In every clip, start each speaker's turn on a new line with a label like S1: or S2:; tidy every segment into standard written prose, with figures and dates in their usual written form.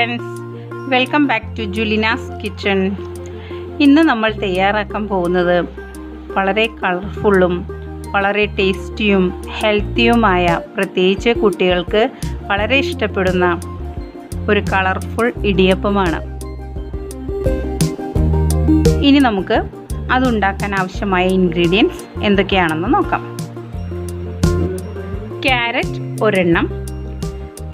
S1: Friends, welcome back to Julina's kitchen. ഇന്ന് നമ്മൾ തയ്യാറാക്കാൻ പോകുന്നത് വളരെ കളർഫുള്ളും വളരെ ടേസ്റ്റിയും ഹെൽത്തിയുമായ, പ്രത്യേകിച്ച് കുട്ടികൾക്ക് വളരെ ഇഷ്ടപ്പെടുന്ന ഒരു കളർഫുൾ ഇടിയപ്പമാണ്. ഇനി നമുക്ക് അതുണ്ടാക്കാൻ ആവശ്യമായ ഇൻഗ്രീഡിയൻസ് എന്തൊക്കെയാണെന്ന് നോക്കാം. ക്യാരറ്റ് ഒരെണ്ണം,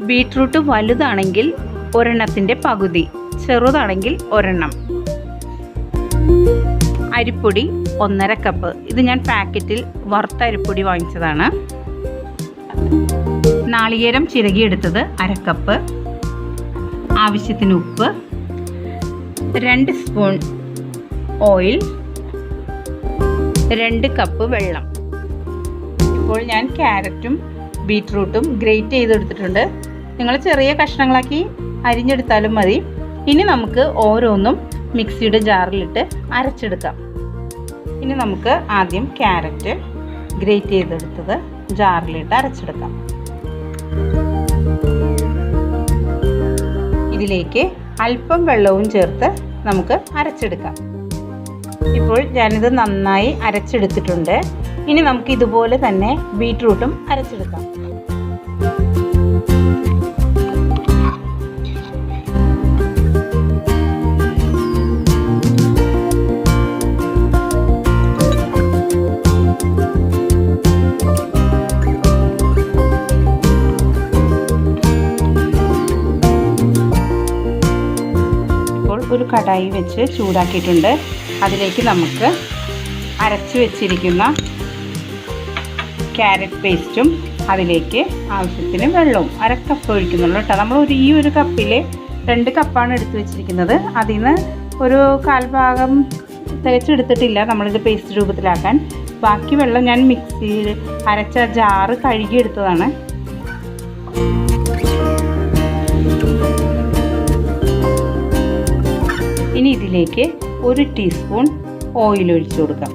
S1: ബീട്രൂട്ട് വലുതാണെങ്കിൽ ഒരെണ്ണത്തിൻ്റെ പകുതി, ചെറുതാണെങ്കിൽ ഒരെണ്ണം. അരിപ്പൊടി 1.5 കപ്പ്, ഇത് ഞാൻ പാക്കറ്റിൽ വറുത്ത അരിപ്പൊടി വാങ്ങിച്ചതാണ്. നാളികേരം ചിരകിയെടുത്തത് 1/2 കപ്പ്. ആവശ്യത്തിന് ഉപ്പ്, 2 സ്പൂൺ ഓയിൽ, 2 കപ്പ് വെള്ളം. ഇപ്പോൾ ഞാൻ ക്യാരറ്റും ബീട്രൂട്ടും ഗ്രേറ്റ് ചെയ്തെടുത്തിട്ടുണ്ട്. നിങ്ങൾ ചെറിയ കഷ്ണങ്ങളാക്കി അരിഞ്ഞെടുത്താലും മതി. ഇനി നമുക്ക് ഓരോന്നും മിക്സിയുടെ ജാറിലിട്ട് അരച്ചെടുക്കാം. ഇനി നമുക്ക് ആദ്യം ക്യാരറ്റ് ഗ്രേറ്റ് ചെയ്തെടുത്തത് ജാറിലിട്ട് അരച്ചെടുക്കാം. ഇതിലേക്ക് അല്പം വെള്ളവും ചേർത്ത് നമുക്ക് അരച്ചെടുക്കാം. ഇപ്പോൾ ഞാനിത് നന്നായി അരച്ചെടുത്തിട്ടുണ്ട്. ഇനി നമുക്ക് ഇതുപോലെ തന്നെ ബീട്രൂട്ടും അരച്ചെടുക്കാം. ഒരു കടായി വെച്ച് ചൂടാക്കിയിട്ടുണ്ട്. അതിലേക്ക് നമുക്ക് അരച്ചു വെച്ചിരിക്കുന്ന ക്യാരറ്റ് പേസ്റ്റും അതിലേക്ക് ആവശ്യത്തിന് വെള്ളവും 1/2 കപ്പ് ഒഴിക്കുന്നുള്ളൂ കേട്ടോ. നമ്മൾ ഈ ഒരു കപ്പിൽ 2 കപ്പാണ് എടുത്തു വെച്ചിരിക്കുന്നത്. അതിൽ നിന്ന് ഒരു 1/4 ഭാഗം തികച്ചെടുത്തിട്ടില്ല നമ്മളിത് പേസ്റ്റ് രൂപത്തിലാക്കാൻ. ബാക്കി വെള്ളം ഞാൻ മിക്സിയിൽ അരച്ച ജാറ് കഴുകിയെടുത്തതാണ്. ഇനി ഇതിലേക്ക് 1 ടീസ്പൂൺ ഓയിൽ ഒഴിച്ചു കൊടുക്കാം.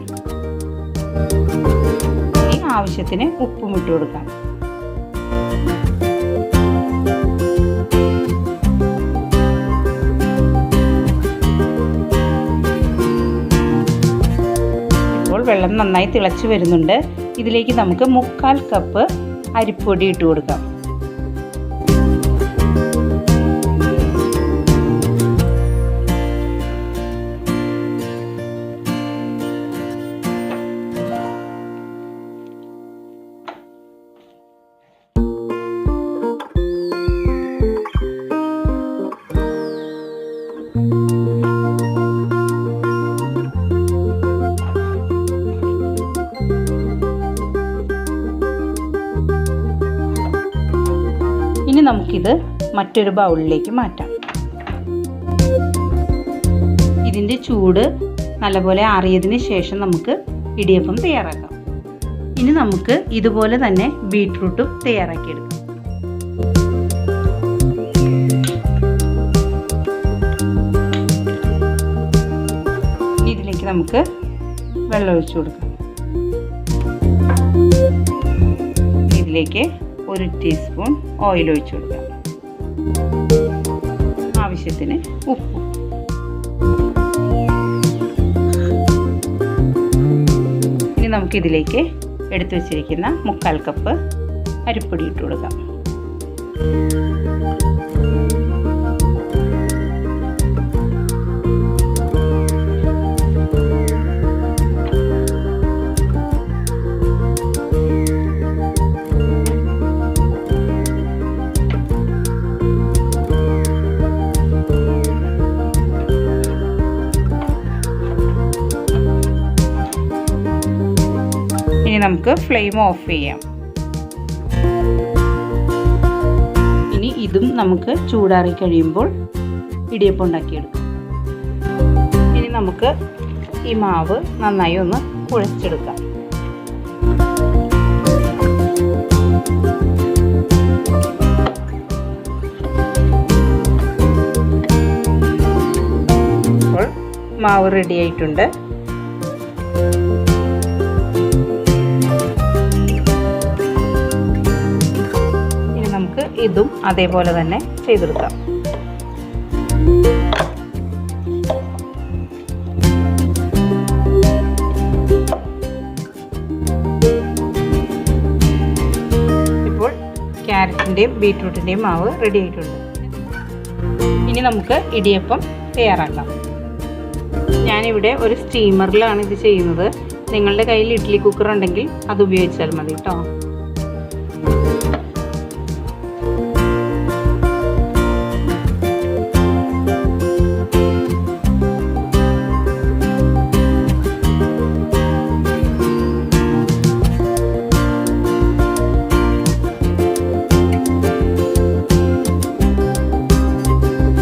S1: ഇനി ആവശ്യത്തിന് ഉപ്പും ഇട്ട് കൊടുക്കാം. ഇപ്പോൾ വെള്ളം നന്നായി തിളച്ച് വരുന്നുണ്ട്. ഇതിലേക്ക് നമുക്ക് 3/4 കപ്പ് അരിപ്പൊടി ഇട്ട് കൊടുക്കാം. ഇനി നമുക്കിത് മറ്റൊരു ബൗളിലേക്ക് മാറ്റാം. ഇതിൻ്റെ ചൂട് നല്ലപോലെ ആറിയതിന് ശേഷം നമുക്ക് ഇടിയപ്പം തയ്യാറാക്കാം. ഇനി നമുക്ക് ഇതുപോലെ തന്നെ ബീട്രൂട്ടും തയ്യാറാക്കിയെടുക്കാം. ഇതിലേക്ക് നമുക്ക് വെള്ളം ഒഴിച്ചു കൊടുക്കാം. ഇതിലേക്ക് 1 ടീസ്പൂൺ ഓയിൽ ഒഴിച്ചു കൊടുക്കാം. ആവശ്യത്തിന് ഉപ്പും. ഇനി നമുക്കിതിലേക്ക് എടുത്തു വച്ചിരിക്കുന്ന 3/4 കപ്പ് അരിപ്പൊടി ഇട്ട് കൊടുക്കാം. ഇനി നമുക്ക് ഫ്ലെയിം ഓഫ് ചെയ്യാം. ഇനി ഇതും നമുക്ക് ചൂടാറി കഴിയുമ്പോൾ ഇടിയപ്പം ഉണ്ടാക്കിയെടുക്കാം. ഇനി നമുക്ക് ഈ മാവ് നന്നായി ഒന്ന് കുഴച്ചെടുക്കാം. ഇപ്പോൾ മാവ് റെഡി ആയിട്ടുണ്ട്. ഇതും അതേപോലെ തന്നെ ചെയ്തെടുക്കാം. ഇപ്പോൾ ക്യാരറ്റിൻ്റെയും ബീറ്റ്റൂട്ടിൻ്റെയും മാവ് റെഡി ആയിട്ടുണ്ട്. ഇനി നമുക്ക് ഇടിയപ്പം തയ്യാറാക്കാം. ഞാനിവിടെ ഒരു സ്റ്റീമറിലാണ് ഇത് ചെയ്യുന്നത്. നിങ്ങളുടെ കയ്യിൽ ഇഡ്ഡലി കുക്കർ ഉണ്ടെങ്കിൽ അത് ഉപയോഗിച്ചാൽ മതി കേട്ടോ.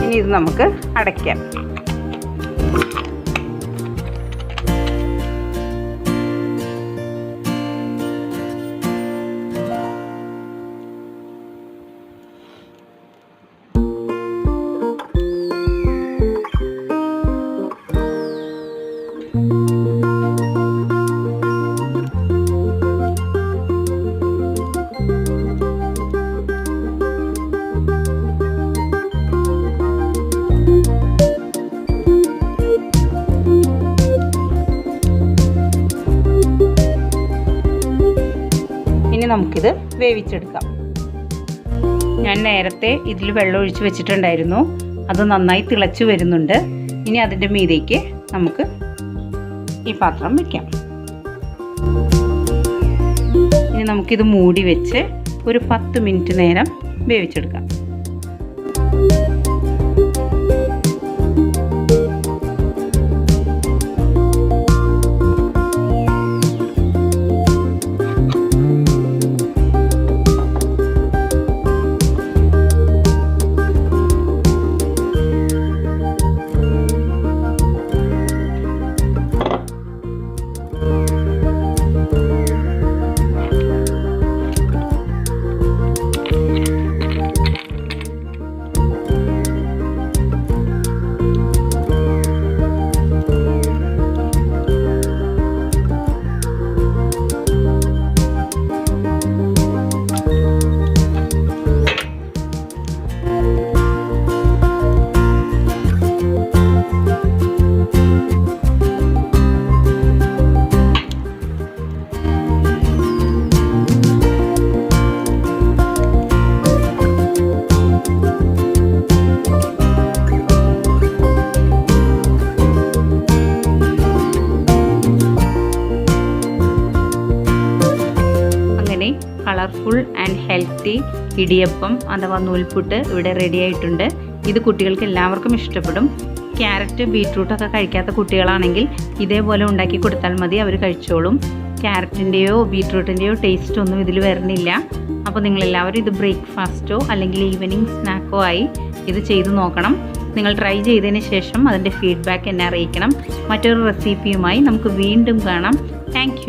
S1: ഇനി ഇത് നമുക്ക് അടയ്ക്കാം. ഇനി നമുക്കിത് വേവിച്ചെടുക്കാം. ഞാൻ നേരത്തെ ഇതിൽ വെള്ളം ഒഴിച്ച് വെച്ചിട്ടുണ്ടായിരുന്നു. അത് നന്നായി തിളച്ച് വരുന്നുണ്ട്. ഇനി അതിൻ്റെ മീതേക്ക് നമുക്ക് ഈ പാത്രം വയ്ക്കാം. ഇനി നമുക്കിത് മൂടി വെച്ച് ഒരു 10 മിനിറ്റ് നേരം വേവിച്ചെടുക്കാം. കളർഫുൾ ആൻഡ് ഹെൽത്തി ഇടിയപ്പം അഥവാ നൂൽപുട്ട് ഇവിടെ റെഡി ആയിട്ടുണ്ട്. ഇത് കുട്ടികൾക്ക് എല്ലാവർക്കും ഇഷ്ടപ്പെടും. ക്യാരറ്റ് ബീറ്റ്റൂട്ടൊക്കെ കഴിക്കാത്ത കുട്ടികളാണെങ്കിൽ ഇതേപോലെ ഉണ്ടാക്കി കൊടുത്താൽ മതി, അവർ കഴിച്ചോളും. ക്യാരറ്റിൻ്റെയോ ബീറ്റ്റൂട്ടിൻ്റെയോ ടേസ്റ്റ് ഒന്നും ഇതിൽ വരുന്നില്ല. അപ്പോൾ നിങ്ങളെല്ലാവരും ഇത് ബ്രേക്ക്ഫാസ്റ്റോ അല്ലെങ്കിൽ ഈവനിങ് സ്നാക്കോ ആയി ഇത് ചെയ്ത് നോക്കണം. നിങ്ങൾ ട്രൈ ചെയ്തതിന് ശേഷം അതിൻ്റെ ഫീഡ്ബാക്ക് എന്നെ അറിയിക്കണം. മറ്റൊരു റെസിപ്പിയുമായി നമുക്ക് വീണ്ടും കാണാം. താങ്ക്